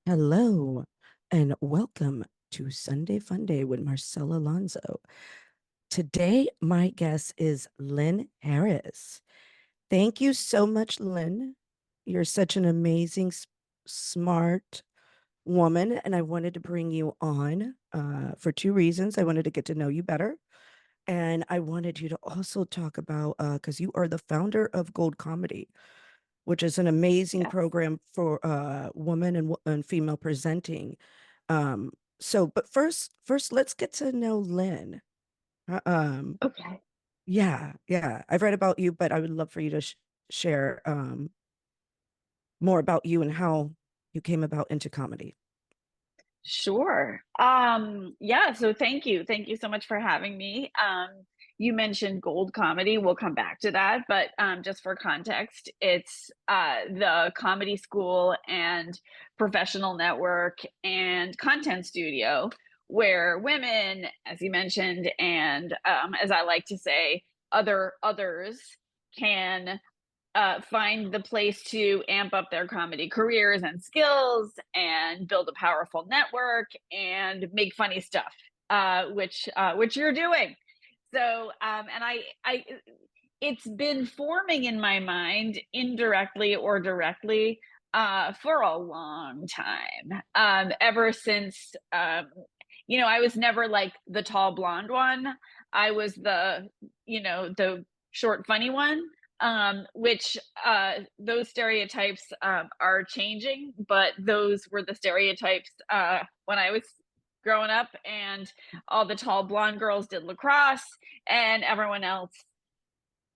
Hello, and welcome to Sunday Funday with Marcela Alonso. Today, my guest is Lynn Harris. Thank you so much, Lynn. You're such an amazing, smart woman, and I wanted to bring you on for two reasons. I wanted to get to know you better, and I wanted you to also talk about, because you are the founder of Gold Comedy, which is an amazing Yes. program for women and female presenting. But first, let's get to know Lynn. Uh, Um, Okay. yeah. I've read about you, but I would love for you to share more about you and how you came about into comedy. Sure. Yeah, so thank you. Thank you so much for having me. You mentioned Gold Comedy. We'll come back to that, but just for context, it's the comedy school and professional network and content studio where women, as you mentioned, and as I like to say, others can find the place to amp up their comedy careers and skills and build a powerful network and make funny stuff, which you're doing. So, and it's been forming in my mind, indirectly or directly, for a long time. Ever since, I was never like the tall blonde one. I was the short, funny one, which those stereotypes are changing, but those were the stereotypes when I was growing up, and all the tall blonde girls did lacrosse, and everyone else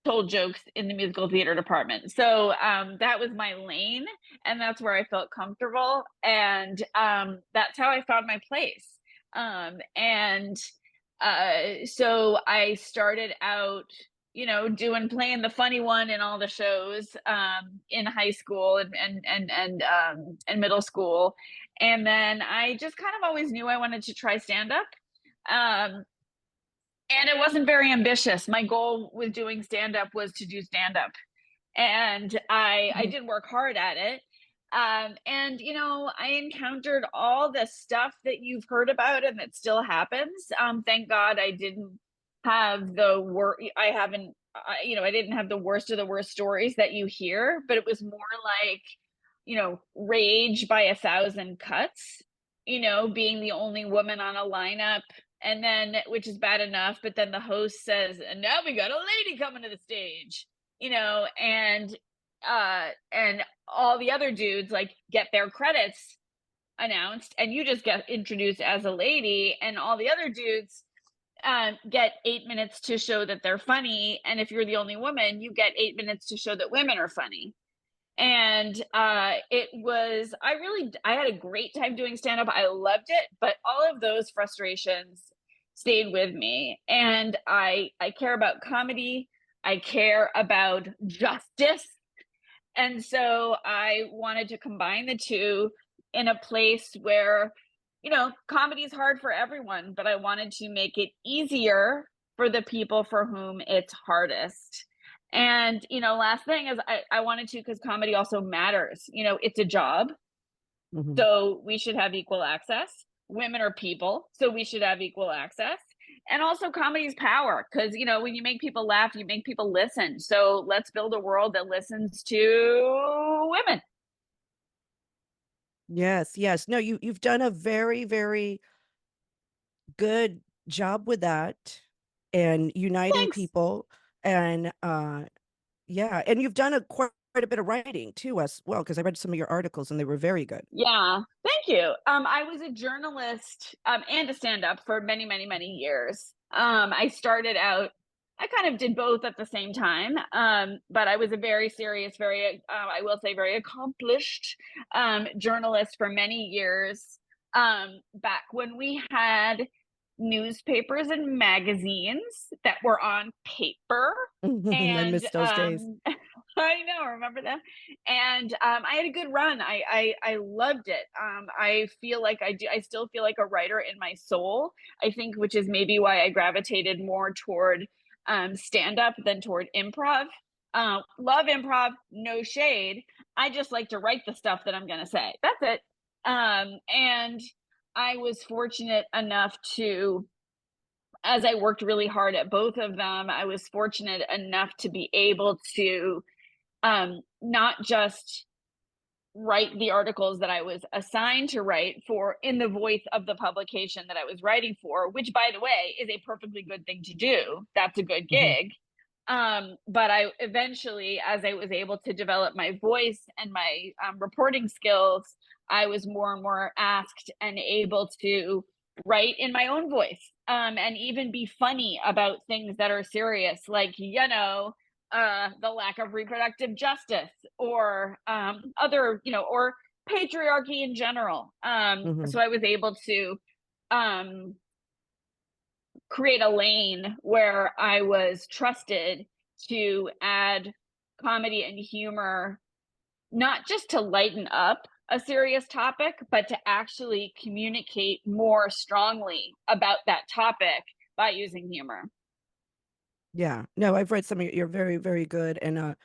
told jokes in the musical theater department. So that was my lane, and that's where I felt comfortable, and that's how I found my place. And So I started out, playing the funny one in all the shows in high school and middle school, and then I just kind of always knew I wanted to try stand up. Um, and it wasn't very ambitious. My goal with doing stand up was to do stand up, and I Mhm. did work hard at it. And I encountered all the stuff that you've heard about and that still happens. Thank God I didn't have the worst. I haven't, I didn't have the worst of the worst stories that you hear, but it was more like, rage by a thousand cuts, being the only woman on a lineup. And then, which is bad enough, but then the host says, and now we got a lady coming to the stage, and all the other dudes like get their credits announced, and you just get introduced as a lady, and all the other dudes get 8 minutes to show that they're funny, and if you're the only woman, you get 8 minutes to show that women are funny. And I had a great time doing stand up. I loved it, but all of those frustrations stayed with me. And I care about comedy. I care about justice. And so I wanted to combine the two in a place where, comedy is hard for everyone, but I wanted to make it easier for the people for whom it's hardest. And, last thing is I wanted to, because comedy also matters. It's a job. Mhm. So we should have equal access. Women are people, so we should have equal access. And also, comedy is power, because when you make people laugh, you make people listen. So let's build a world that listens to women. Yes. No, you've done a very, very good job with that and uniting Thanks. people. And yeah, and you've done quite a bit of writing too as well, because I read some of your articles and they were very good. Yeah, thank you. I was a journalist and a stand-up for many, many, many years. I started out, I kind of did both at the same time, but I was a very serious, I will say, very accomplished journalist for many years. Back when we had newspapers and magazines that were on paper, I and miss those days. I know, remember them? And I had a good run. I loved it. I feel like I still feel like a writer in my soul. I think, which is maybe why I gravitated more toward stand up than toward improv. Love improv, no shade. I just like to write the stuff that I'm going to say. That's it. And I was fortunate enough to, as I worked really hard at both of them, I was fortunate enough to be able to not just write the articles that I was assigned to write for in the voice of the publication that I was writing for, which, by the way, is a perfectly good thing to do. That's a good Mhm. gig. But I eventually, as I was able to develop my voice and my reporting skills, I was more and more asked and able to write in my own voice, and even be funny about things that are serious, like, the lack of reproductive justice, or other, or patriarchy in general. Mhm. So I was able to um, create a lane where I was trusted to add comedy and humor, not just to lighten up a serious topic, but to actually communicate more strongly about that topic by using humor. Yeah. No, I've read some of you're very, very good. And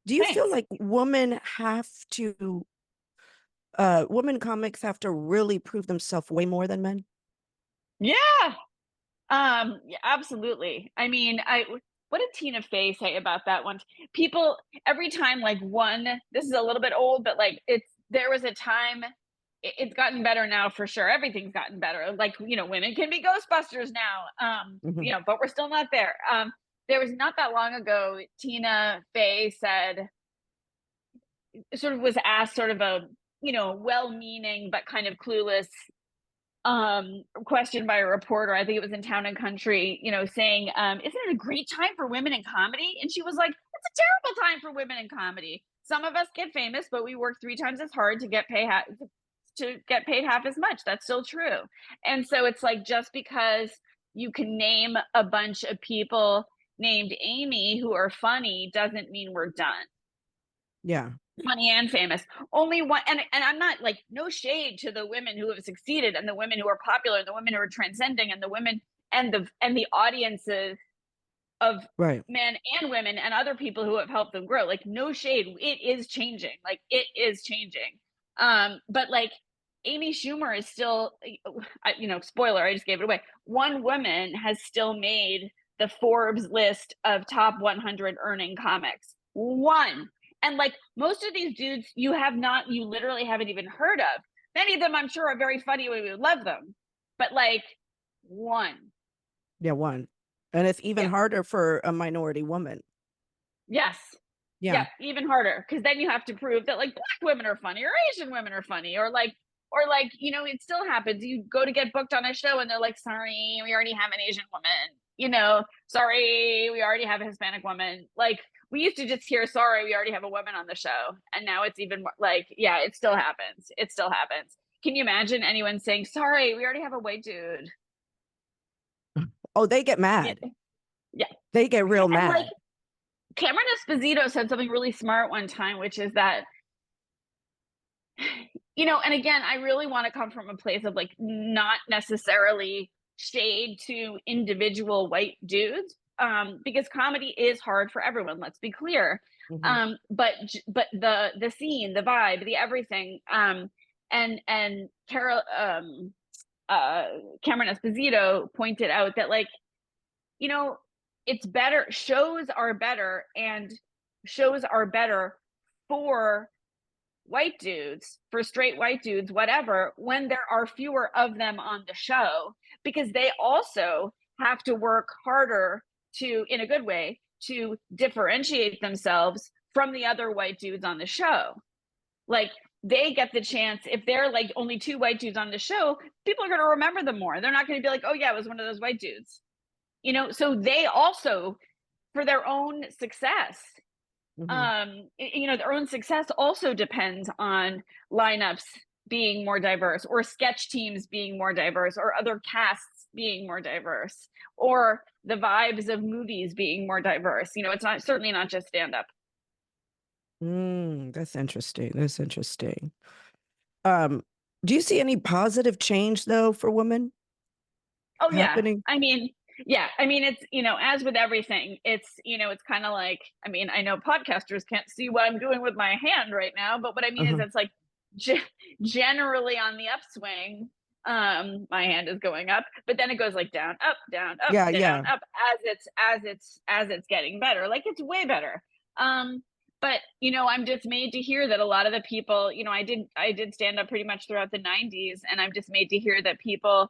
do you feel Thanks. like women comics have to really prove themselves way more than men? Yeah. Yeah, absolutely. I mean, what did Tina Fey say about that one? People every time, like, one, this is a little bit old, but like, there was a time, it's gotten better now for sure. Everything's gotten better. Like, women can be Ghostbusters now. Mhm. But we're still not there. There was not that long ago, Tina Fey said, sort of was asked sort of a, well-meaning but kind of clueless question by a reporter. I think it was in Town and Country, saying, isn't it a great time for women in comedy? And she was like, it's a terrible time for women in comedy. Some of us get famous, but we work 3 times as hard to get paid half as much. That's still true. And so it's like, just because you can name a bunch of people named Amy who are funny doesn't mean we're done. Yeah. Funny and famous. Only one, and I'm not, like, no shade to the women who have succeeded, and the women who are popular, and the women who are transcending, and the women and the audiences of Right. men and women and other people who have helped them grow. Like, no shade. It is changing. Like, it is changing. But like, Amy Schumer is still, spoiler, I just gave it away. One woman has still made the Forbes list of top 100 earning comics. One. And like, most of these dudes, you literally haven't even heard of. Many of them, I'm sure, are very funny. We would love them. But like, one. Yeah, one. And it's even Yeah. harder for a minority woman. Yes. Yeah. Yeah, even harder, because then you have to prove that, like, black women are funny, or Asian women are funny, or like, it still happens. You go to get booked on a show and they're like, sorry, we already have an Asian woman. Sorry, we already have a Hispanic woman. Like, we used to just hear, sorry, we already have a woman on the show. And now it's even more like, yeah, it still happens. It still happens. Can you imagine anyone saying, sorry, we already have a white dude? Oh, they get Yeah. mad. Yeah. They get real And like, mad. Cameron Esposito said something really smart one time, which is that, and again, I really want to come from a place of, like, not necessarily shade to individual white dudes, because comedy is hard for everyone. Let's be clear. Mhm. But the scene, the vibe, the everything, and uh, Cameron Esposito pointed out that, like, you know, it's better. Shows are better for white dudes, for straight white dudes, whatever, when there are fewer of them on the show, because they also have to work harder to, in a good way, to differentiate themselves from the other white dudes on the show. Like, they get the chance, if they're like only 2 white dudes on the show, people are going to remember them more. They're not going to be like, oh yeah, it was one of those white dudes. So they also, for their own success, Mhm. their own success also depends on lineups being more diverse, or sketch teams being more diverse, or other casts being more diverse, or the vibes of movies being more diverse. It's not, certainly not just stand up. That's interesting. That's interesting. Do you see any positive change though for women Oh yeah. happening? I mean, Yeah, I mean, it's, as with everything, it's kind of like, I mean, I know podcasters can't see what I'm doing with my hand right now, but what I mean is Uh-huh. it's like generally on the upswing. My hand is going up, but then it goes like down, up, down, up, Yeah, down, yeah. up as it's getting better. Like it's way better. But I'm dismayed to hear that a lot of the people, I did stand up pretty much throughout the 90s, and I'm dismayed to hear that people,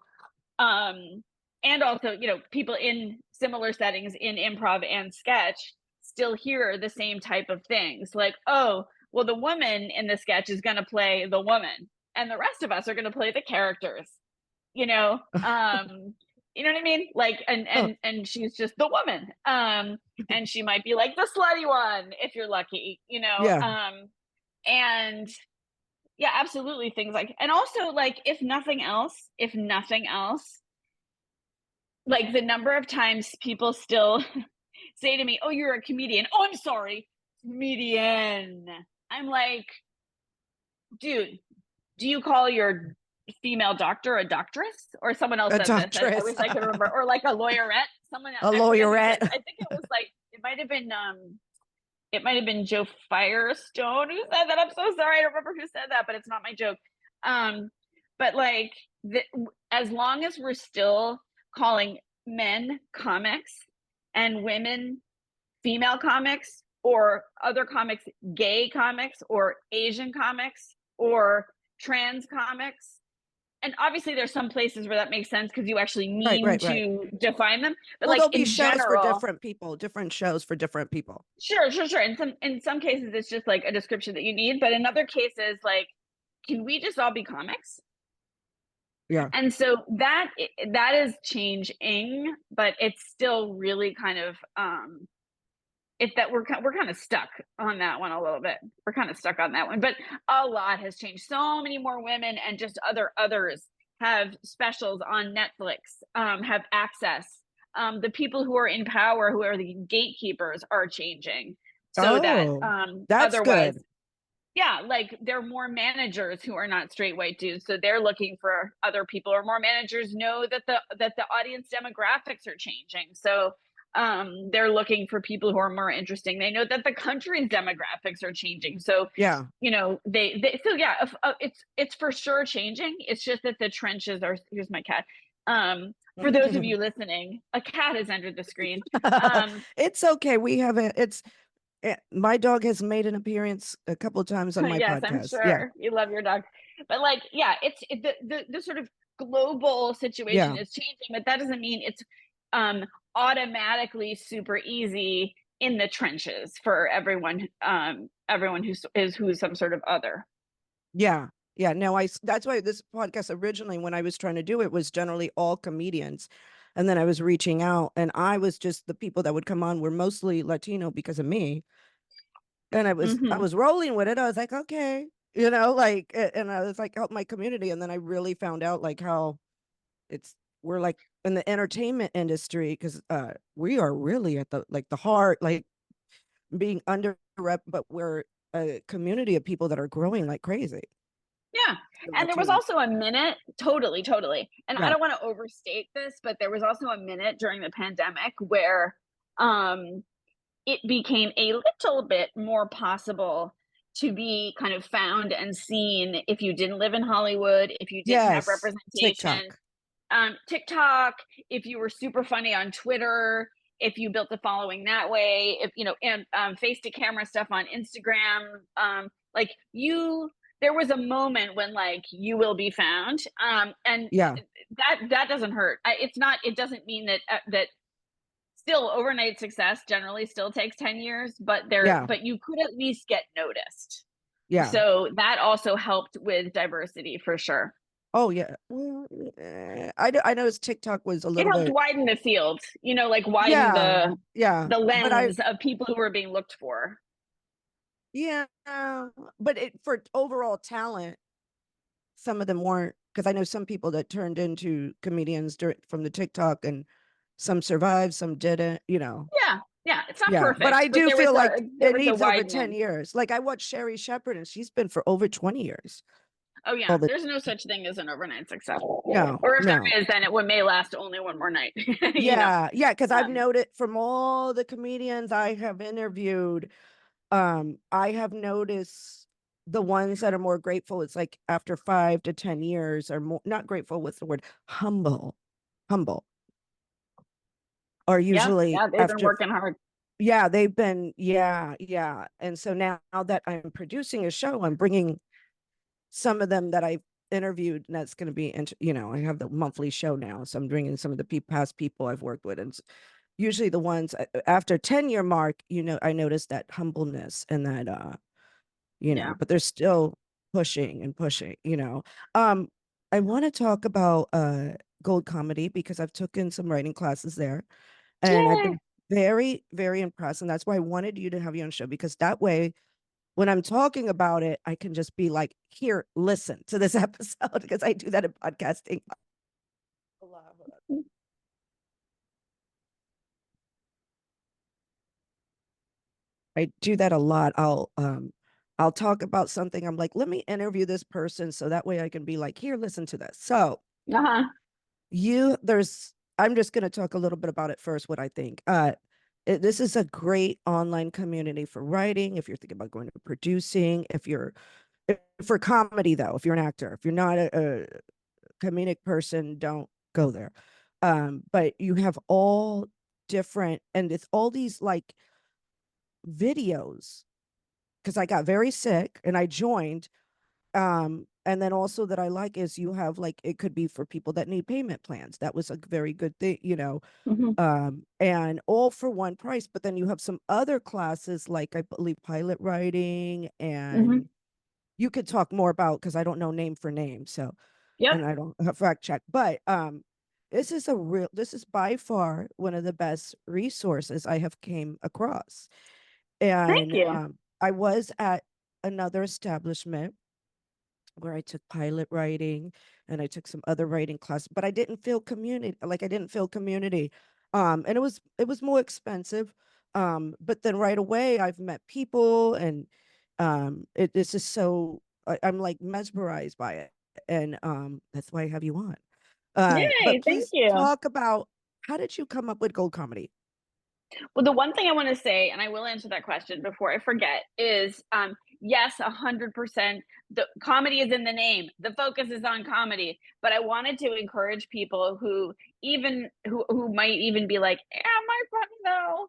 um and also people in similar settings in improv and sketch still hear the same type of things, like, oh, well, the woman in the sketch is going to play the woman and the rest of us are going to play the characters, you know um you know what I mean, like, and Oh, and and she's just the woman, and she might be like the slutty one if you're lucky, yeah. and yeah, absolutely, things like, and also, like, if nothing else, like, the number of times people still say to me, "Oh, you're a comedian." "Oh, I'm sorry, comedian." I'm like, "Dude, do you call your female doctor a doctress?" Or someone else A said this. I doctoress. wish I could remember. Or like a lawyerette. A I forget who said. lawyerette. I think it was like it might have been Joe Firestone who said that. I'm so sorry. I don't remember who said that, but it's not my joke. Um, but like, as long as we're still calling men comics and women female comics, or other comics gay comics, or Asian comics, or trans comics, and obviously there's some places where that makes sense because you actually Right, mean right, right. to define them, but Well, like there'll be in shows for general. different people, different shows for different people. Sure. In some cases, it's just like a description that you need, but in other cases, like, can we just all be comics? Yeah. And so that is changing, but it's still really kind of, if that we're kind of stuck on that one a little bit. We're kind of stuck on that one, but a lot has changed. So many more women and just others have specials on Netflix, have access. The people who are in power, who are the gatekeepers, are changing, so that, Oh, that's otherwise, good. yeah, like, there are more managers who are not straight white dudes, so they're looking for other people, or more managers know that the audience demographics are changing, so they're looking for people who are more interesting. They know that the country's demographics are changing, so Yeah. they so yeah, it's for sure changing. It's just that the trenches are, here's my cat. For those of you listening, a cat has entered the screen. um It's okay. We have my dog has made an appearance a couple of times on my yes, I'm podcast. Yeah. sure you love your dog, but like, yeah, the sort of global situation Yeah. is changing, but that doesn't mean it's um automatically super easy in the trenches for everyone who's some sort of other. Yeah. Yeah. No, that's why this podcast originally, when I was trying to do it, was generally all comedians. And then I was reaching out, and I was just, the people that would come on were mostly Latino because of me. And I Hmm. was rolling with it. I was like, okay, like, and I was like, help my community. And then I really found out like how it's, we're like in the entertainment industry, because we are really at the, like, the heart, like, being underrep, but we're a community of people that are growing like crazy. Yeah. The And there was Latino. also a minute, totally. And I Yeah. don't want to overstate this, but there was also a minute during the pandemic where um it became a little bit more possible to be kind of found and seen if you didn't live in Hollywood, if you didn't have Yes. representation. TikTok. TikTok, if you were super funny on Twitter, if you built a following that way, if and face to camera stuff on Instagram, like, there was a moment when, like, you will be found, and Yeah. that doesn't hurt. It doesn't mean that still overnight success generally still takes 10 years, Yeah. but you could at least get noticed. Yeah. So that also helped with diversity for sure. Oh yeah. Well, I noticed TikTok was a It little helped bit. widen the field, like widen Yeah. the Yeah. the But lens of people who were being looked for. yeah, but for overall talent, some of them weren't, because I know some people that turned into comedians from the TikTok, and some survived, some didn't. Yeah, it's not Yeah. But perfect, I but do there was feel a like there it was a needs over 10 widening. years. Like, I watched Sherry Shepherd, and she's been for over 20 years. Oh yeah, all the there's no such thing as an overnight success. no, Or if no. there is, then it may last only one more night. You know. Yeah, because I've Um, noted from all the comedians I have interviewed, I have noticed the ones that are more grateful, it's like after 5 to 10 years are more not grateful, what's the word? Humble are yeah, usually yeah, they've been after working hard. yeah, they've been yeah. And so now that I'm producing a show, I'm bringing some of them that I've interviewed, and that's going to be, I have the monthly show now, so I'm bringing some of the past people I've worked with, and usually the ones after 10-year mark, I noticed that humbleness and that, Yeah. but they're still pushing and pushing. Um, I want to talk about Gold Comedy because I've taken some writing classes there, and I've Yay. been very, very impressed, and that's why I wanted you to have you on the show, because that way when I'm talking about it, I can just be like, here, listen to this episode, because I do that in podcasting. I do that a lot. I'll talk about something. I'm like, let me interview this person so that way I can be like, here, listen to this. So Uh-huh. I'm just going to talk a little bit about it first, what I think. This is a great online community for writing. If you're thinking about going to producing, for comedy though, if you're an actor, if you're not a comedic person, don't go there. But you have all different, and it's all these like videos, because I got very sick and I joined. And then also that I like is you have like, it could be for people that need payment plans. That was a very good thing. Hmm. And all for one price. But then you have some other classes, like I believe pilot writing, Hmm. and you could talk more about, because I don't know name for name. So, Yep. and I don't have fact check, but this is by far one of the best resources I have came across. Thank And you. I was at another establishment where I took pilot writing and I took some other writing class, but I didn't feel community. Like I didn't feel community. And it was more expensive. But then right away I've met people, and this is so I'm like mesmerized by it. And that's why I have you on. But Yay. Thank please you. talk about, how did you come up with Gold Comedy? Well, the one thing I want to say, and I will answer that question before I forget, is yes, 100%. The comedy is in the name. The focus is on comedy. But I wanted to encourage people who might even be like, "Am I funny though?"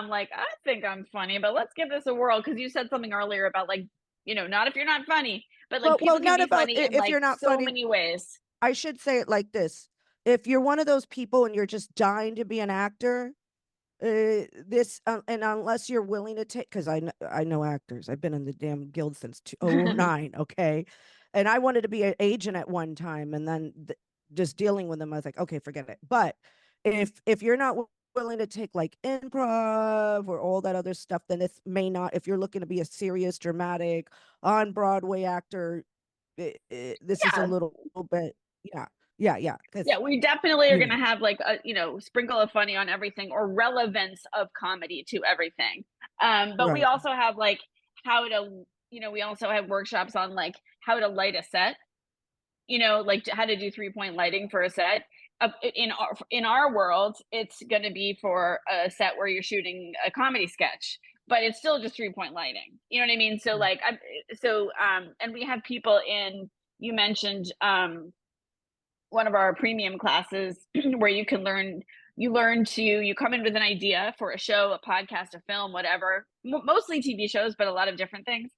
Like I think I'm funny, but let's give this a whirl. Because you said something earlier about like, not if you're not funny, but like Well, people can not be about funny in if like you're not so funny. many ways. I should say it like this: if you're one of those people and you're just dying to be an actor, this and unless you're willing to take, because I know actors, I've been in the damn guild since 2009, okay, and I wanted to be an agent at one time, and then just dealing with them, I was like, okay, forget it. But if you're not willing to take like improv or all that other stuff, then this may not, if you're looking to be a serious dramatic on Broadway actor, this is a Yeah, little bit, yeah, yeah, because we definitely are you going to know have like a sprinkle of funny on everything, or relevance of comedy to everything. But we right. also have like how to, we also have workshops on like how to light a set. Like how to do 3-point lighting for a set. In our world, it's going to be for a set where you're shooting a comedy sketch, but it's still just 3-point lighting. You know what I mean? So like, and we have people in. You mentioned one of our premium classes where you come in with an idea for a show, a podcast, a film, whatever, mostly TV shows, but a lot of different things,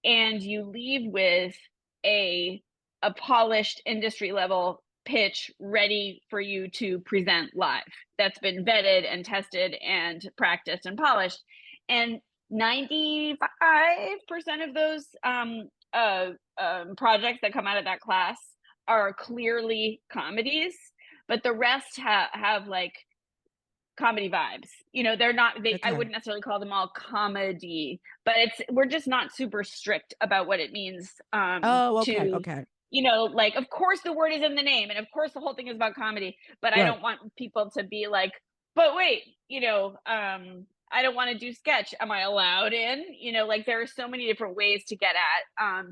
and you leave with a a polished industry level pitch ready for you to present live, that's been vetted and tested and practiced and polished. And 95% of those projects that come out of that class are clearly comedies, but the rest have like comedy vibes. They're not I Okay. wouldn't necessarily call them all comedy, but we're just not super strict about what it means Oh, okay, to okay. like, of course the word is in the name, and of course the whole thing is about comedy, but I Right. don't want people to be like, but wait, I don't want to do sketch. Am I allowed in? Like there are so many different ways to get at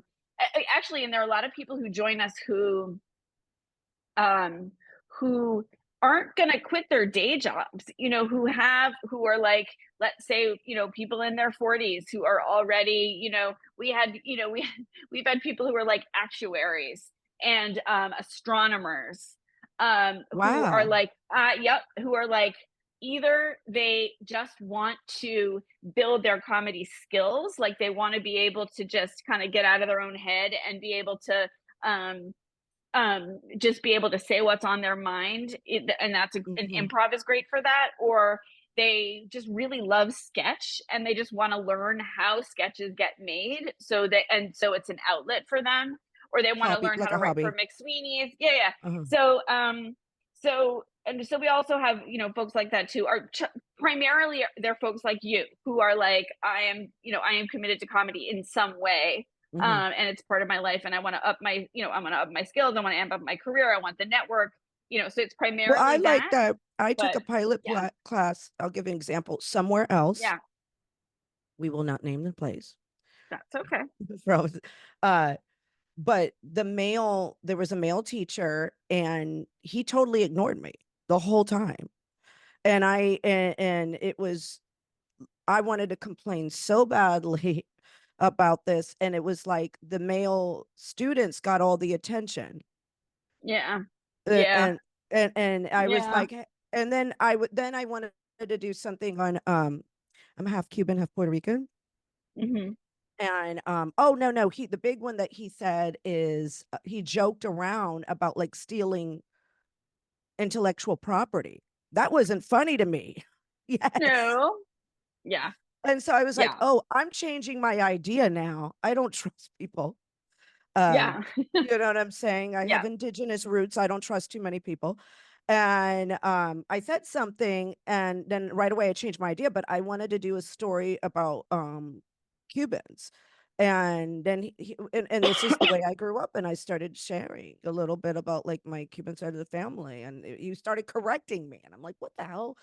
actually, and there are a lot of people who join us um, who aren't going to quit their day jobs, who are like, let's say, people in their 40s who are already, we've had people who are like actuaries and astronomers, who are Wow. like, yep, who are like, either they just want to build their comedy skills, like they want to be able to just kind of get out of their own head and be able to, um, just be able to say what's on their mind, and and Hmm. improv is great for that. Or they just really love sketch and they just want to learn how sketches get made, so it's an outlet for them. Or they want to Hobby, learn how like to a write for hobby. McSweeney's. Yeah. Uh-huh. So we also have, folks like that too. Primarily they're folks like you who are like, I am committed to comedy in some way, Hmm. and it's part of my life, and I want to up my, I want to up my skills, I want to amp up my career, I want the network, so it's Well, I primarily like that. that. I took But a pilot yeah. class. I'll give you an example. Somewhere else, Yeah, we will not name the place. that's okay. From, uh, but there was a male teacher, and he totally ignored me the whole time. And it was, I wanted to complain so badly about this, and it was like the male students got all the attention. Yeah. Uh, Yeah. and and I was Yeah. like, and then I wanted to do something on, I'm half Cuban, half Puerto Rican. Hmm. And oh, no, the big one that he said is, he joked around about like stealing intellectual property. That wasn't funny to me. Yes. No. Yeah. And so I was like, Yeah. oh, I'm changing my idea now. I don't trust people. Um, Yeah. you know what I'm saying? I Yeah. have indigenous roots. I don't trust too many people. And I said something, and then right away I changed my idea, but I wanted to do a story about Cubans. And then and this is the way I grew up, and I started sharing a little bit about like my Cuban side of the family, and you started correcting me, and I'm like, what the hell?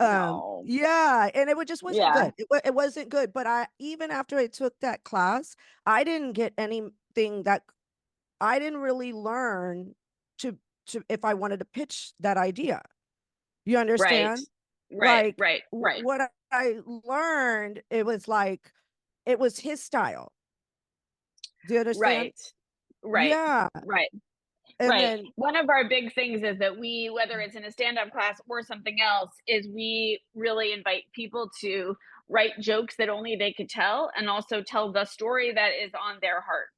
No. Yeah, and just wasn't Yeah. good. It wasn't good, but I, even after I took that class, I didn't get anything that I didn't really learn to if I wanted to pitch that idea. You Right. understand? Right. Like, Right. Right. what I learned, it was like, it was his style. Do you understand? Right. Right. Yeah. Right. And Right. then One of our big things is that we, whether it's in a stand-up class or something else, is we really invite people to write jokes that only they could tell, and also tell the story that is on their heart.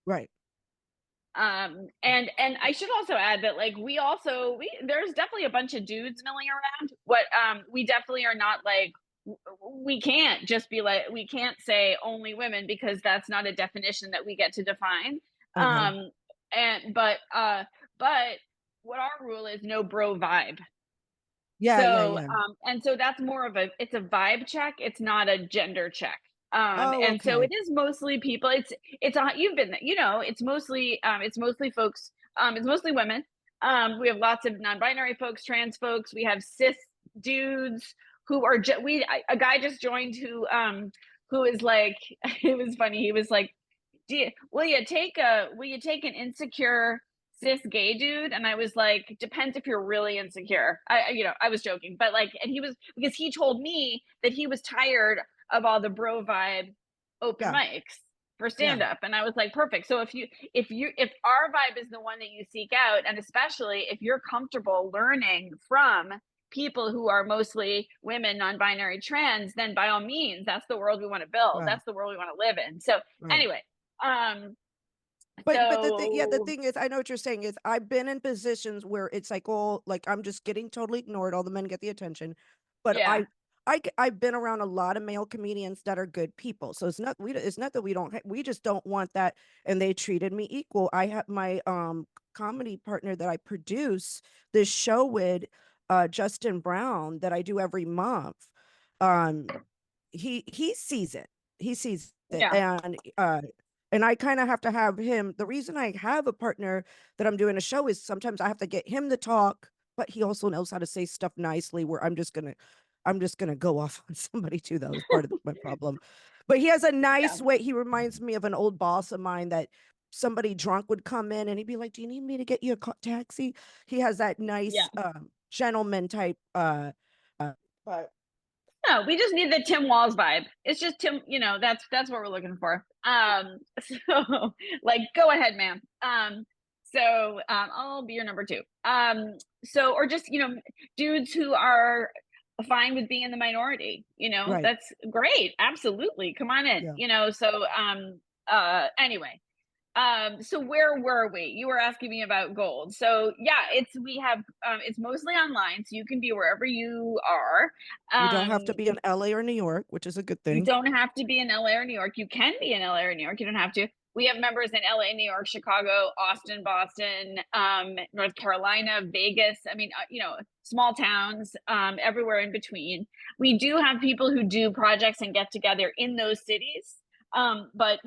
right. And I should also add that, like, we there's definitely a bunch of dudes milling around. What We definitely are not like, we can't just be like, we can't say only women, because that's not a definition that we get to define. Okay. Um but what our rule is, no bro vibe. Yeah, yeah, So, yeah. and so that's more of it's a vibe check, it's not a gender check. Oh, And so okay. it is mostly people, you've been, it's mostly folks, it's mostly women. We have lots of non-binary folks, trans folks, we have cis dudes who are a guy just joined who is like, it was funny, he was like, will you take an insecure cis gay dude? And I was like, depends if you're really insecure. I was joking, but like, and he was, because he told me that he was tired of all the bro vibe open Yeah, mics for yeah, stand up. And I was like, perfect. So if our vibe is the one that you seek out, and especially if you're comfortable learning from people who are mostly women, non-binary, trans, then by all means, that's the world we want to build. right, That's the world we want to live in. So right. anyway, um, But the so thing is, I know what you're saying is, I've been in positions where it's like, oh, like I'm just getting totally ignored. All the men get the attention, but yeah, I've been around a lot of male comedians that are good people. So it's not that we don't we just don't want that, and they treated me equal. I have my comedy partner that I produce this show with, Justin Brown, that I do every month. Um, he sees it. He sees it, yeah, and I kind of have to have him. The reason I have a partner that I'm doing a show is sometimes I have to get him to talk, but he also knows how to say stuff nicely, where I'm just gonna go off on somebody too. That was part of my problem. But he has a Yeah. nice way. He reminds me of an old boss of mine that somebody drunk would come in and he'd be like, "Do you need me to get you a taxi?" He has that Yeah. nice gentleman type but No, we just need the Tim Walls vibe. It's just Tim, that's what we're looking for. So like go ahead, ma'am. I'll be your number two. Or just, dudes who are fine with being in the minority, right. that's great. Absolutely. Come on in, Yeah. anyway. So where were we? You were asking me about gold. So yeah, it's mostly online, so you can be wherever you are. You don't have to Um, be in LA or New York, which is a good you thing. don't have to be in LA or New York. You can be in LA or New York. You don't have to. We have members in LA, New York, Chicago, Austin, Boston, North Carolina, Vegas. I mean, small towns, everywhere in between. We do have people who do projects and get together in those cities. But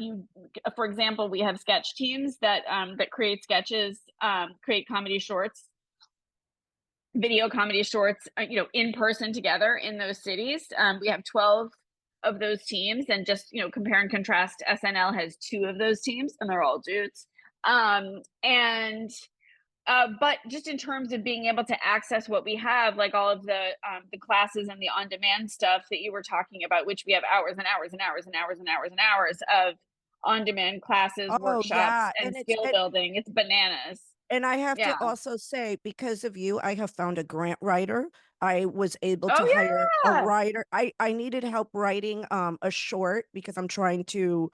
for example, we have sketch teams that create sketches, create comedy shorts, video comedy shorts, in person together in those cities. We have 12 of those teams, and just, compare and contrast, SNL has 2 of those teams, and they're all dudes. And But just in terms of being able to access what we have, like all of the classes and the on-demand stuff that you were talking about, which we have hours and hours and hours and hours and hours and hours of on-demand classes, Oh workshops, yeah. and skill building. It's bananas. And I have to Yeah. also say, because of you, I have found a grant writer. I was able to Oh hire a yeah. writer. I needed help writing a short because I'm trying to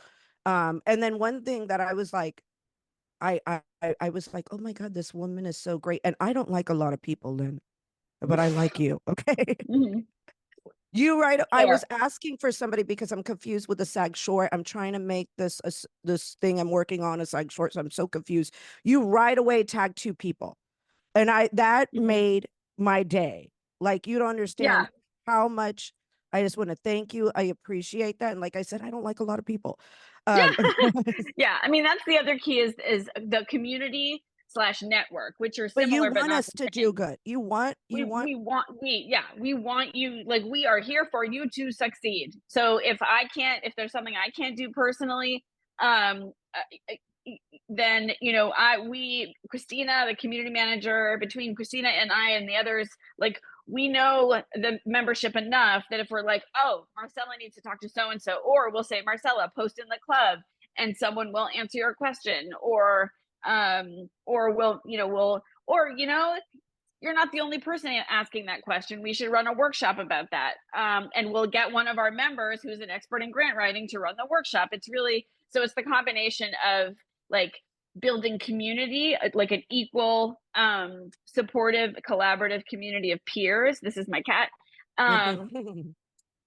and then one thing that I was like, I was like, oh my God, this woman is so great. And I don't like a lot of people, Lynn, but I like you. Okay. Mhm. You right. I was Fair. asking for somebody because I'm confused with the SAG short. I'm trying to make this thing I'm working on a SAG short, so I'm so confused. You right away tagged 2 people, and I that Mhm. made my day. Like you don't Yeah. understand how much I just want to thank you. I appreciate that, and like I said, I don't like a lot of people. Yeah. Um, Yeah. I mean, that's the other key is the community slash network, which are but you similar but want not us the to do same. good. We want you, like, we are here for you to succeed. So if there's something I can't do personally, um then, Christina, the community manager, between Christina and I and the others, like, we know the membership enough that if we're like, oh, Marcela needs to talk to so and so, or we'll say, Marcela, post in the club and someone will answer your question, or you're not the only person asking that question. We should run a workshop about that. And we'll get one of our members who's an expert in grant writing to run the workshop. It's the combination of, like, building community, like an equal, supportive, collaborative community of peers. This is my cat. Um,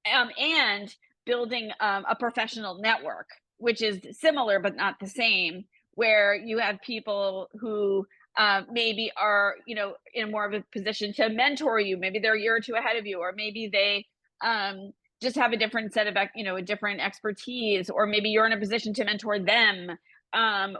and building a professional network, which is similar but not the same, where you have people who maybe are, in more of a position to mentor you. Maybe they're a year or 2 ahead of you, or maybe they just have a different set of, a different expertise, or maybe you're in a position to mentor them.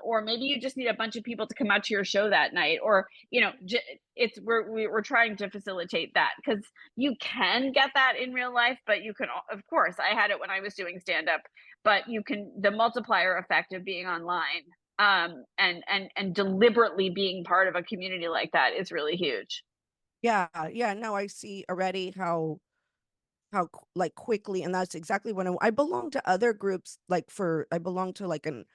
Or maybe you just need a bunch of people to come out to your show that night, or, we're trying to facilitate that, because you can get that in real life, but you can, of course, I had it when I was doing stand up, but the multiplier effect of being online, and deliberately being part of a community like that is really huge. Yeah, yeah. No, I see already how like quickly, and that's exactly when I belong to other groups. I belong to like an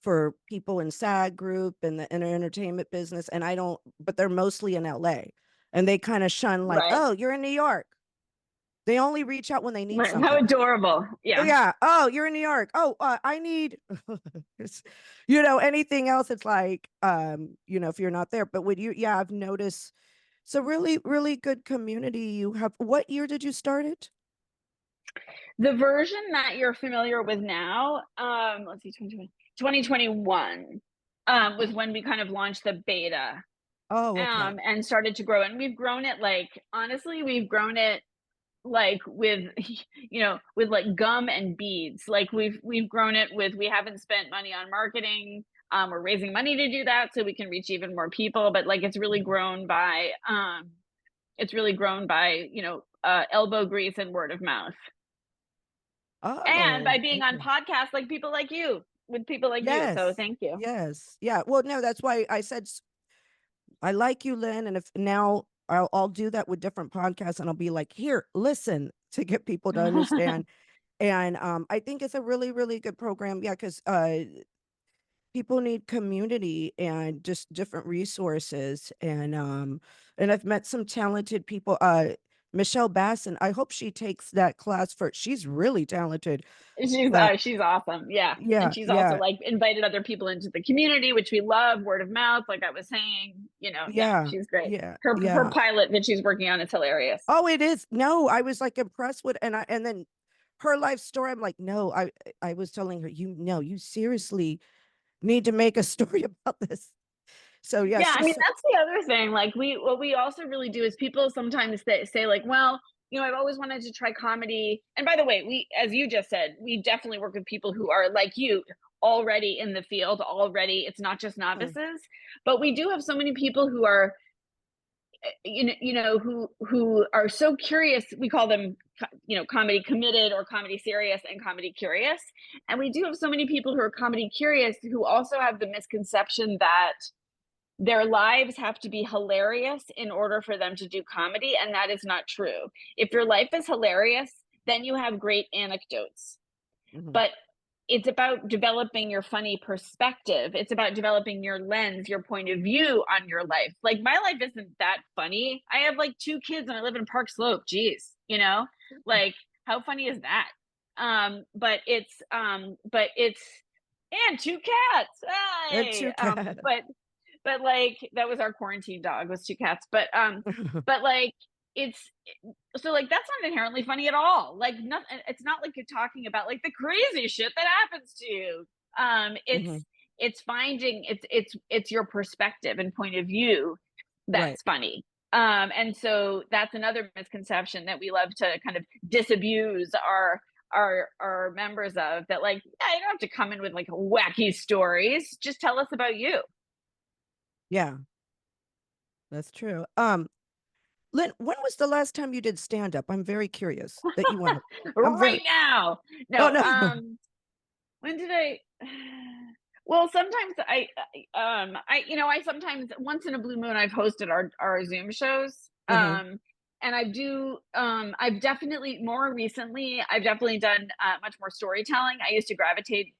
for people in SAG group and the entertainment business, and I don't, but they're mostly in LA, and they kind of shun like, Right. oh, you're in New York. They only reach out when they need How something. adorable. Oh Yeah. yeah. Oh, you're in New York. Oh, I need, anything else. It's like, if you're not there. But would you? Yeah, I've noticed. So really, really good community you have. What year did you start it? The version that you're familiar with now, let's see, 2021, was when we kind of launched the beta, Oh, okay. and started to grow. And we've grown it, like, honestly, we've grown it like with, with like gum and beads. Like, we've grown it with, we haven't spent money on marketing. We're raising money to do that so we can reach even more people. But, like, it's really grown by elbow grease and word of mouth. and Oh, by being on okay. podcasts like people like you, with people like you. So Yes. thank you. Yes. Yeah. Well, no, that's why I said I like you, Lynn. And if now I'll do that with different podcasts and I'll be like, here, listen to get people to understand. And I think it's a really, really good program. Yeah, because people need community and just different resources. And I've met some talented people. Michelle Basson, I hope she takes that class for she's really talented. That She's awesome. Yeah. And yeah, she's also yeah, like invited other people into the community, which we love, word of mouth, like I was saying, yeah, yeah, she's great. yeah, Her yeah. pilot that she's working on is hilarious. Oh, it is. No, I was like impressed with and then her life story. I'm like, no, I was telling her, you know, you seriously need to make a story about this. So yeah, Yeah, I mean she's that's the other thing. Like what we also really do is people sometimes say like, well, I've always wanted to try comedy. And by the way, we, as you just said, we definitely work with people who are like you, already in the field, already. It's not just mm, novices, but we do have so many people who are who are so curious. We call them comedy committed or comedy serious and comedy curious. And we do have so many people who are comedy curious who also have the misconception that their lives have to be hilarious in order for them to do comedy, and that is not true. If your life is hilarious, then you have great anecdotes. mhm. But it's about developing your funny perspective. It's about developing your lens, your point of view on your life. Like my life isn't that funny. I have like 2 kids and I live in Park Slope. Jeez, like how funny is that? But it's and 2 cats. And Hey, two cats. but like that was our quarantine dog, was 2 cats. But like it's so like that's not inherently funny at all. Like nothing. It's not like you're talking about like the crazy shit that happens to you. Mhm. It's finding it's your perspective and point of view Right. that's funny. And so that's another misconception that we love to kind of disabuse our members of, that like, yeah, you don't have to come in with like wacky stories. Just tell us about you. Yeah, that's true. Lynn, when was the last time you did stand up? I'm very curious that you want to. I'm Right very. now. Oh No, no. when did I well, sometimes I sometimes, once in a blue moon, I've hosted our Zoom shows. Hmm. And I've definitely, more recently, I've definitely done much more storytelling. I used to gravitate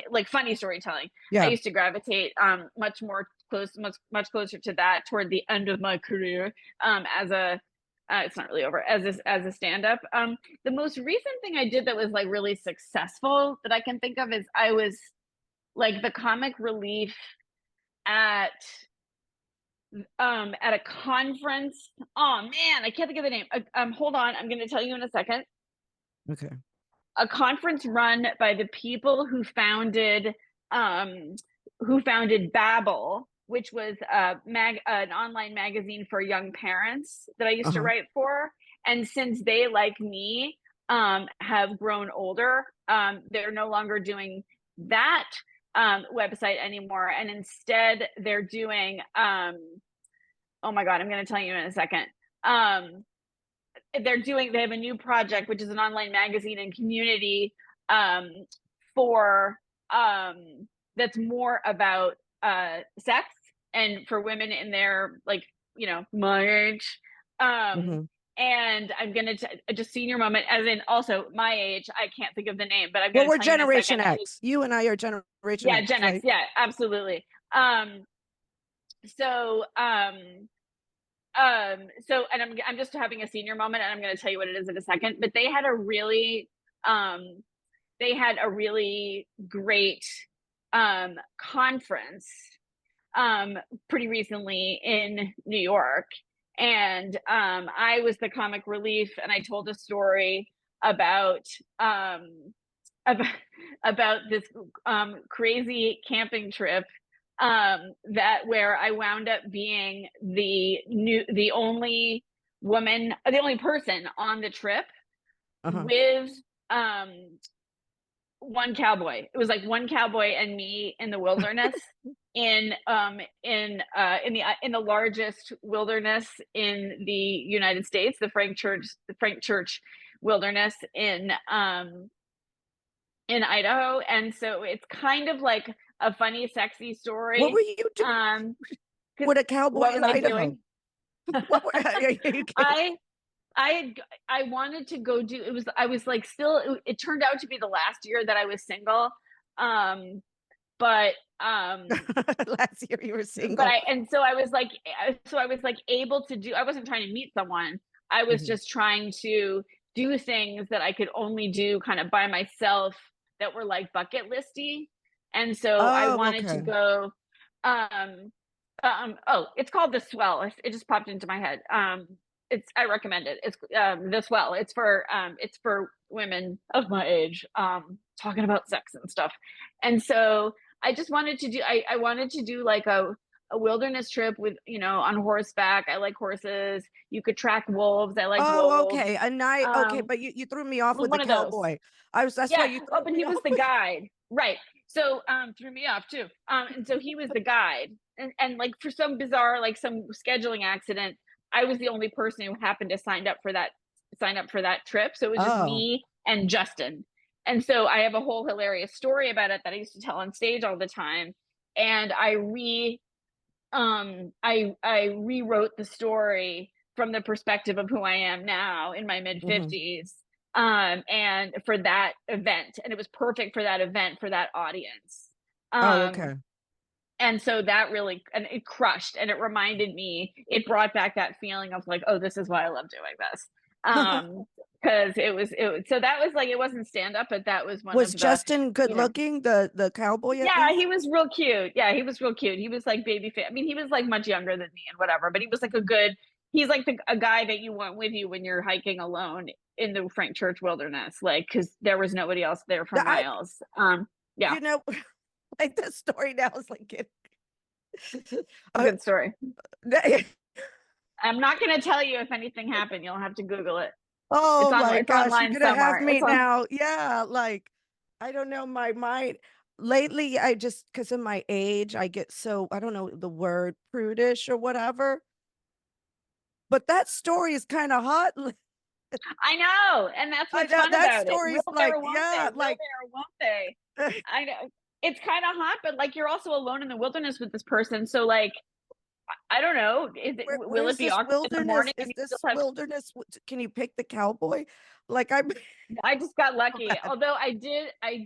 like funny storytelling. I Yeah. used to gravitate much more much closer to that toward the end of my career, as a it's not really over, as a stand-up. The most recent thing I did that was like really successful that I can think of is I was like the comic relief at at a conference. Oh man, I can't think of the name. Hold on, I'm going to tell you in a second. Okay. A conference run by the people who founded Babbel, which was an online magazine for young parents that I used to Uh-huh. write for. And since they, like me, have grown older, they're no longer doing that website anymore, and instead they're doing oh my god, I'm going to tell you in a second. Um, they have a new project, which is an online magazine and community, um, for that's more about sex, and for women in their, like, my age. um Hmm. and I'm gonna just senior moment, as in also my age. I can't think of the name, but I'm Well, gonna we're tell you in a Generation second. X. You and I are Generation Yeah, X, Gen X, right? yeah, absolutely. Um so um so and I'm just having a senior moment, and I'm going to tell you what it is in a second. But um they had a really great conference pretty recently in New York. And I was the comic relief, and I told a story about um about, about this crazy camping trip, that where I wound up being the only woman, the only person on the trip Uh-huh. with um one cowboy. It was like one cowboy and me in the wilderness, in the largest wilderness in the United States, the Frank Church Wilderness in Idaho, and so it's kind of like a funny, sexy What story. were you doing Um, 'Cause with a cowboy what was in I Idaho? doing? What were are you kidding? I I wanted to go do it was I was like still it turned out to be the last year that I was single. Um, but Last year you were but single. I and so I was like able to do I wasn't trying to meet someone. I was Mhm. just trying to do things that I could only do kind of by myself that were like bucket listy. And so I Oh, wanted to okay. go oh, it's called The Swell. It just popped into my head. It's I recommend it. It's The Swell. It's for women of my age talking about sex and stuff. And so I just wanted to do I wanted to do like a wilderness trip with, on horseback. I like horses. You could track wolves. I like Oh, wolves. okay. A night. Okay, Um, but you threw me off with the one of those. cowboy. That's why Yeah. you Oh, threw but me he off was the with. guide. Right. So threw me off too. And so he was the guide. And like for some bizarre, like some scheduling accident, I was the only person who happened to sign up for that trip. So it was just Oh. me and Justin. And so I have a whole hilarious story about it that I used to tell on stage all the time. And I rewrote the story from the perspective of who I am now in my mid Hmm. 50s, and for that event, and it was perfect for that event, for that audience. Oh, um okay. and so that really, and it crushed, and it reminded me, it brought back that feeling of like, oh, this is why I love doing this. Because so that was like, it wasn't stand up, but that was one Was of the, Justin good you know looking, the cowboy at yeah, least? he was real cute. Yeah, he was real cute. He was like baby fit. I mean, he was like much younger than me and whatever, but he was like he's like a guy that you want with you when you're hiking alone in the Frank Church wilderness, like, because there was nobody else there for I, miles. Yeah, you know, like the story now is like it. Uh, good story. I'm not going to tell you if anything happened. You'll have to Google it. oh my It's gosh, you're online gonna have somewhere. me It's on. now. Yeah, like I don't know, my mind lately, I just because of my age, I get so I don't know the word prudish or whatever. But that story is kind of hot. I know, and that's I what's know fun that about it. story's Will they like, or won't they? yeah, Will like they or won't they? I know. It's kind of hot, but like you're also alone in the wilderness with this person. So like, I don't know. Will it where's be this awkward in the wilderness? morning and Is you still this have? wilderness? Can you pick the cowboy? Like I'm I just got so lucky. bad. Although I did. I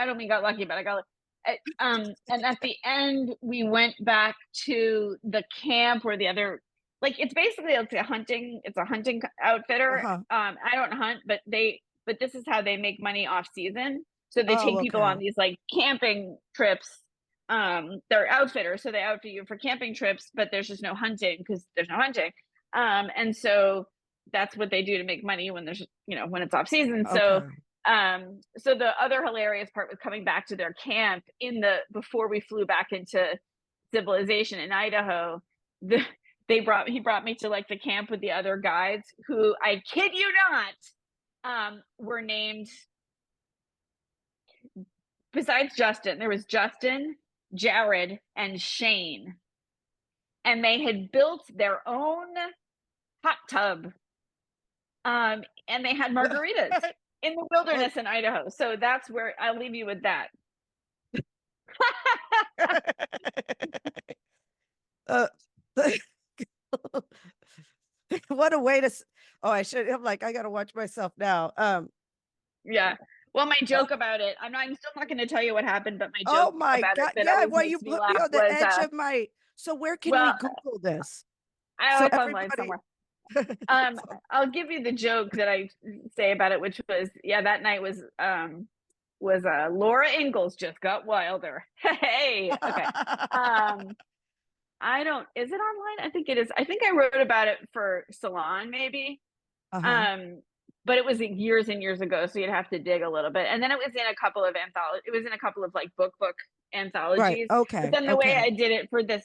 don't mean got lucky, but I got. And at the end, we went back to the camp where the other, like, it's a hunting outfitter. Uh-huh. I don't hunt, but this is how they make money off season. So they Oh, take people on okay. these like camping trips. They're outfitters, so they outfit you for camping trips, but there's just no hunting because there's no hunting. And so that's what they do to make money when when it's off season. So Okay. so the other hilarious part was coming back to their camp before we flew back into civilization in Idaho. The, he brought me to like the camp with the other guides who, I kid you not, were named, besides Justin, there was Justin, Jared, and Shane. And they had built their own hot tub. And they had margaritas in the Oh. wilderness in Idaho. So that's where I'll leave you with that. uh, what a way to oh, I should I'm like I gotta watch myself now. Yeah. Well, my Oh, joke about it, I'm still not going to tell you what happened, but my oh joke my about it god. that Yeah, always well you makes me put me laugh on the was, edge of my so where can we well, Google this? I So it's online everybody somewhere. I'll give you the joke that I say about it, which was, yeah, that night was Laura Ingalls just got wilder. Hey, okay. I don't, is it online? I think it is. I think I wrote about it for Salon, maybe. uh-huh. Um, but it was years and years ago, so you'd have to dig a little bit. And then it was in a couple of anthology. It was in a couple of like book Right. anthologies. But Okay. then Okay. the way I did it for this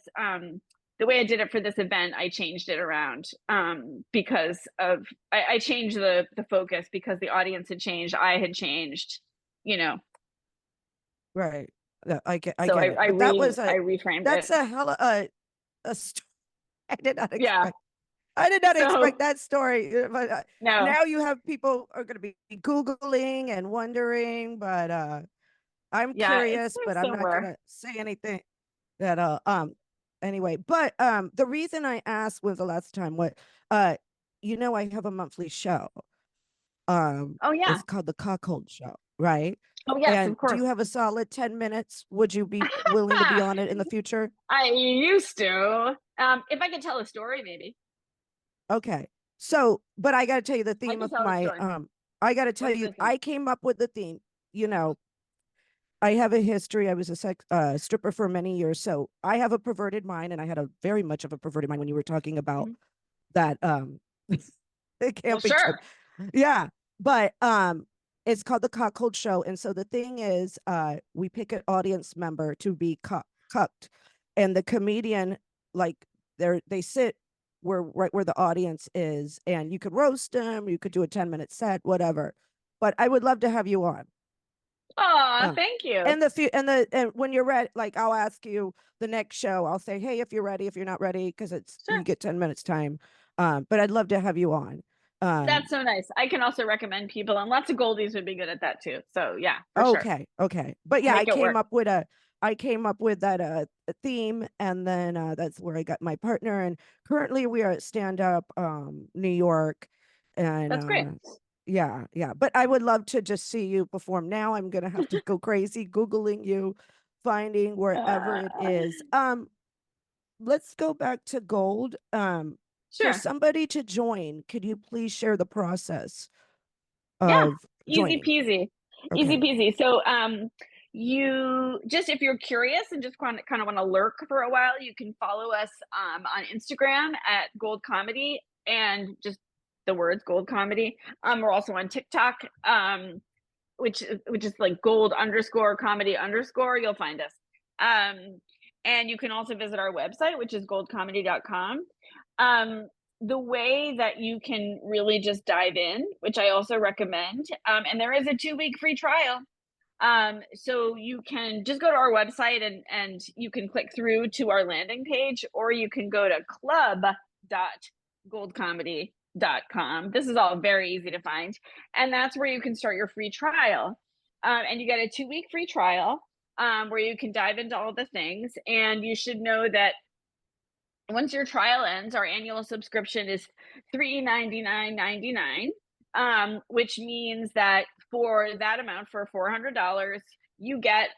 event, I changed it around, because of I changed the focus because the audience had changed. I had changed, you know. Right. Yeah, I So get it. But that was I a reframed it. that's a hell of a story I did not Yeah. expect. I did not So expect that story, but no, now you have people are going to be Googling and wondering, but I'm yeah, it's curious, there but I'm not going somewhere. to say anything that, anyway, but the reason I asked was the last time uh, I have a monthly show. Oh yeah. It's called the Cockhold Show, right? Oh yes, And of do course. you have a solid 10 minutes? Would you be willing to be on it in the future? I used to. If I could tell a story, maybe Okay. So, but I got to tell you the I theme could of tell a my story. I got to tell What's you the thing? I came up with the theme, you know, I have a history. I was a stripper for many years, so I have a perverted mind, and I had a very much of a perverted mind when you were talking about Mhm. that the Well, camping trip. sure. Yeah, but it's called the Cockhold Show, and so the thing is, we pick an audience member to be cucked, and the comedian, like, they sit where right where the audience is, and you could roast them, you could do a 10-minute set, whatever. But I would love to have you on. Aw, Um, thank you. and when you're ready, like, I'll ask you the next show. I'll say, hey, if you're ready, if you're not ready, because it's you Sure. get 10 minutes time. But I'd love to have you on. That's Um, so nice. I can also recommend people, and lots of goldies would be good at that too. So yeah, for sure. okay. But I'll yeah, make it work. I came up with that a theme, and then that's where I got my partner. And currently we are at Stand Up New York, and That's great. yeah. But I would love to just see you perform. Now I'm gonna have to go crazy Googling you, finding wherever Uh, it is. Let's go back to gold. For sure. somebody to join, could you please share the process Yeah. of Easy joining? peasy. Easy Okay. peasy. So you just, if you're curious and just kind of want to lurk for a while, you can follow us on Instagram at Gold Comedy and just the words Gold Comedy. We're also on TikTok, which is like gold underscore comedy underscore. You'll find us. Um, and you can also visit our website, which is goldcomedy.com. Um, the way that you can really just dive in, which I also recommend, and there is a 2 week free trial. So you can just go to our website and you can click through to our landing page, or you can go to club.goldcomedy.com. This is all very easy to find. And that's where you can start your free trial. And you get a 2 week free trial where you can dive into all the things. And you should know that once your trial ends, our annual subscription is $399.99, which means that for that amount, for $400, you get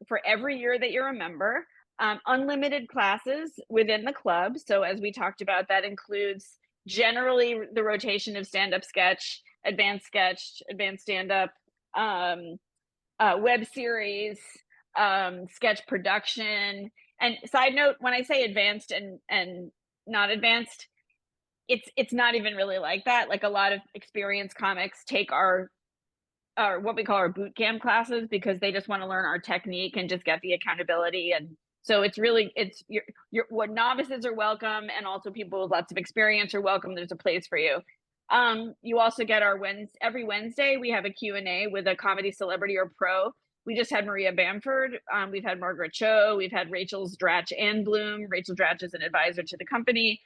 for every year that you're a member, unlimited classes within the club. So as we talked about, that includes generally the rotation of stand-up sketch, advanced stand-up, um, web series, sketch production. And side note, when I say advanced and not advanced, it's not even really like that. Like a lot of experienced comics take our what we call our boot camp classes because they just want to learn our technique and just get the accountability. And so it's really it's you're what novices are welcome, and also people with lots of experience are welcome. There's a place for you. You also get our every Wednesday we have a Q&A with a comedy celebrity or pro. We just had Maria Bamford. We've had Margaret Cho. We've had Rachel Dratch and Bloom. Rachel Dratch is an advisor to the company.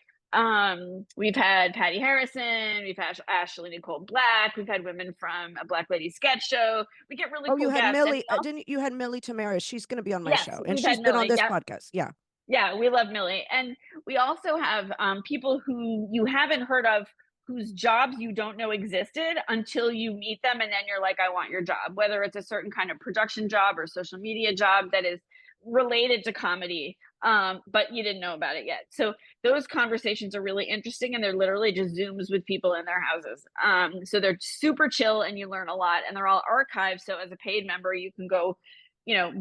We've had Patty Harrison. We've had Ashley Nicole Black. We've had women from a Black Lady sketch show. We get really Oh, you cool had guests. And Millie. we also, Didn't you had Millie Tamaris? She's going to be on my yes, show, and we've had she's been on Millie. this Yeah, podcast. Yeah. yeah, we love Millie. And we also have people who you haven't heard of whose jobs you don't know existed until you meet them. And then you're like, I want your job, whether it's a certain kind of production job or social media job that is related to comedy, but you didn't know about it yet. So those conversations are really interesting. And they're literally just Zooms with people in their houses. So they're super chill and you learn a lot. And they're all archived. So as a paid member, you can go,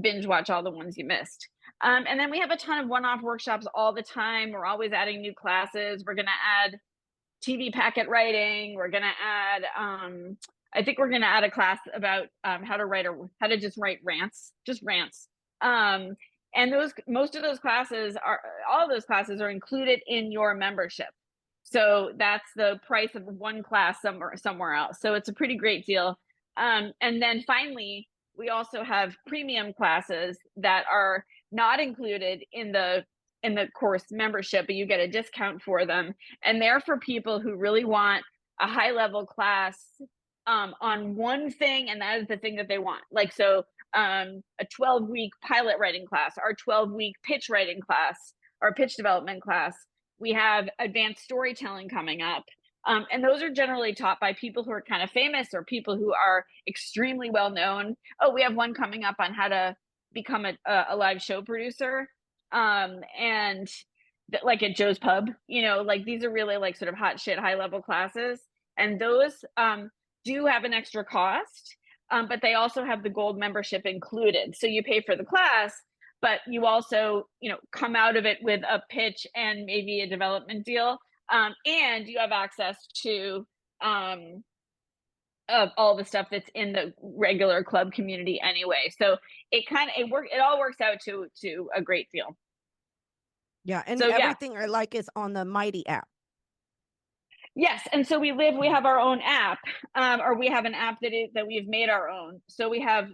binge watch all the ones you missed. And then we have a ton of one-off workshops all the time. We're always adding new classes. We're going to add TV packet writing. We're going to add, I think we're going to add a class about how to just write rants, just rants. And most of those classes all of those classes are included in your membership. So that's the price of one class somewhere else. So it's a pretty great deal. And then finally, we also have premium classes that are not included in the in the course membership, but you get a discount for them. And they're for people who really want a high level class on one thing, and that is the thing that they want. Like, so a 12-week pilot writing class, our 12-week pitch writing class, our pitch development class. We have advanced storytelling coming up. And those are generally taught by people who are kind of famous or people who are extremely well known. Oh, we have one coming up on how to become a live show producer. And like at Joe's Pub, you know, like these are really like sort of hot shit, high level classes. And those do have an extra cost, but they also have the gold membership included. So you pay for the class, but you also, you know, come out of it with a pitch and maybe a development deal. And you have access to of all the stuff that's in the regular club community anyway. So it all works out to a great deal. Yeah, and So yeah. everything I like is on the Mighty app. Yes, and so we have our own app, or we have an app that we've made our own. So we have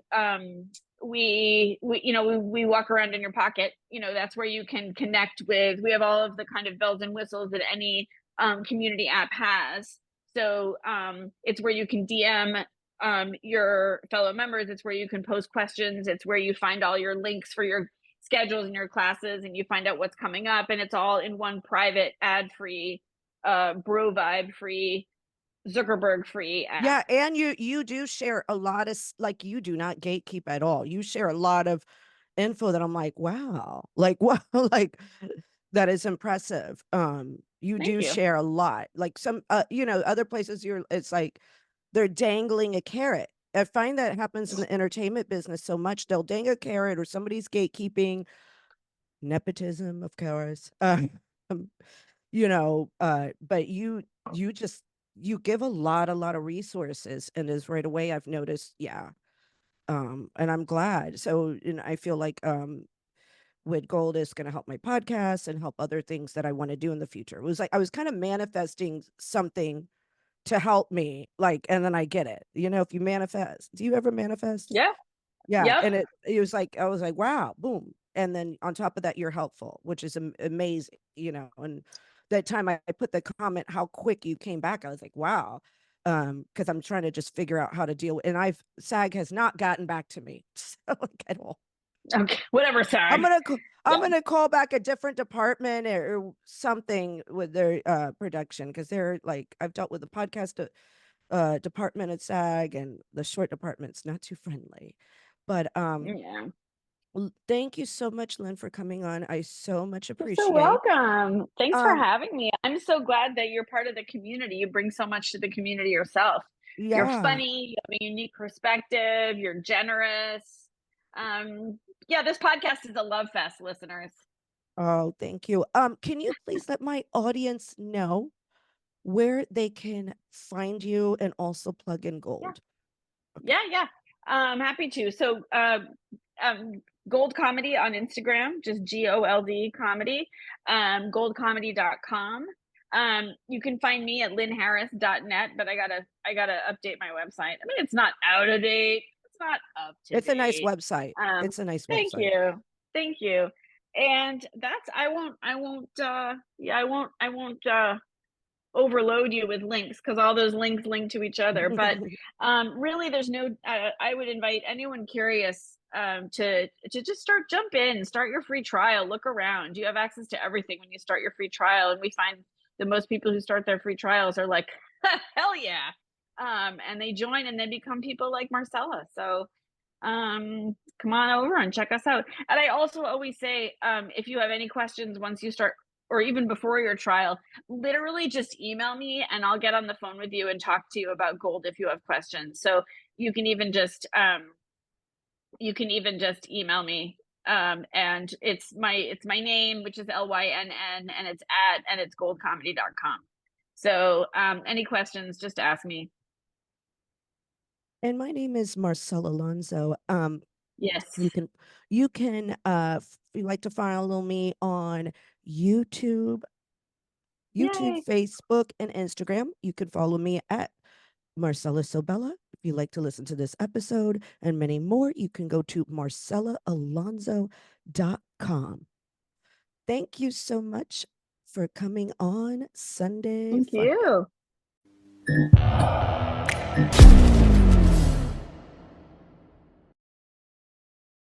we walk around in your pocket. You know, that's where you can connect with. We have all of the kind of bells and whistles that any community app has. So it's where you can DM your fellow members. It's where you can post questions. It's where you find all your links for your schedules and your classes, and you find out what's coming up, and it's all in one private ad-free bro vibe free, Zuckerberg free app. Yeah, and you do share a lot of, like, you do not gatekeep at all. You share a lot of info that I'm like, wow, like wow, like that is impressive. You Thank do you. share a lot. Like some other places it's like they're dangling a carrot. I find that happens in the entertainment business so much. They'll dang a carrot or somebody's gatekeeping, nepotism, of course. But you just you give a lot of resources, and is right away I've noticed. Yeah. And I'm glad. So, I feel like with gold is going to help my podcast and help other things that I want to do in the future. It was like I was kind of manifesting something to help me, like, and then I get it. If you manifest, do you ever manifest? Yeah. Yeah. Yep. And it was like, I was like, wow, boom. And then on top of that, you're helpful, which is amazing, and that time I put the comment, how quick you came back. I was like, wow. Because I'm trying to just figure out how to deal with, and SAG has not gotten back to me. So like at all. Okay. Whatever, I'm SAG. gonna call back a different department or something with their production, because they're like, I've dealt with the podcast department at SAG, and the short department's not too friendly. But Yeah. thank you so much, Lynn, for coming on. I so much You're so appreciate. welcome. Thanks for Um, having me. I'm so glad that you're part of the community. You bring so much to the community yourself. You're yeah. funny, you have a unique perspective, you're generous. Yeah, this podcast is a love fest, listeners. Oh, thank you. Can you please let my audience know where they can find you and also plug in Yeah. gold? Okay. Yeah. I'm happy to. So, Gold Comedy on Instagram, just GOLD comedy, goldcomedy.com. You can find me at lynnharris.net, but I gotta update my website. I mean, it's not out of date. It's not up to It's a nice date. website. It's a nice Thank website. you. Thank you. And that's, I won't overload you with links, because all those links link to each other. But really, there's no. I would invite anyone curious to just jump in, start your free trial, look around. You have access to everything when you start your free trial, and we find that most people who start their free trials are like, hell yeah, and they join and they become people like Marcela. So come on over and check us out. And I also always say, if you have any questions once you start, or even before your trial, literally just email me and I'll get on the phone with you and talk to you about gold if you have questions. So you can even just email me. And it's my name, which is LYNN, and it's goldcomedy.com. So any questions, just ask me. And my name is Marcela Alonso. Yes. You can if you like to follow me on YouTube, Yay. Facebook, and Instagram. You can follow me at Marcela Sobella. If you like to listen to this episode and many more, you can go to marcelaalonso.com. thank you so much for coming on Sunday Thank Funday. you.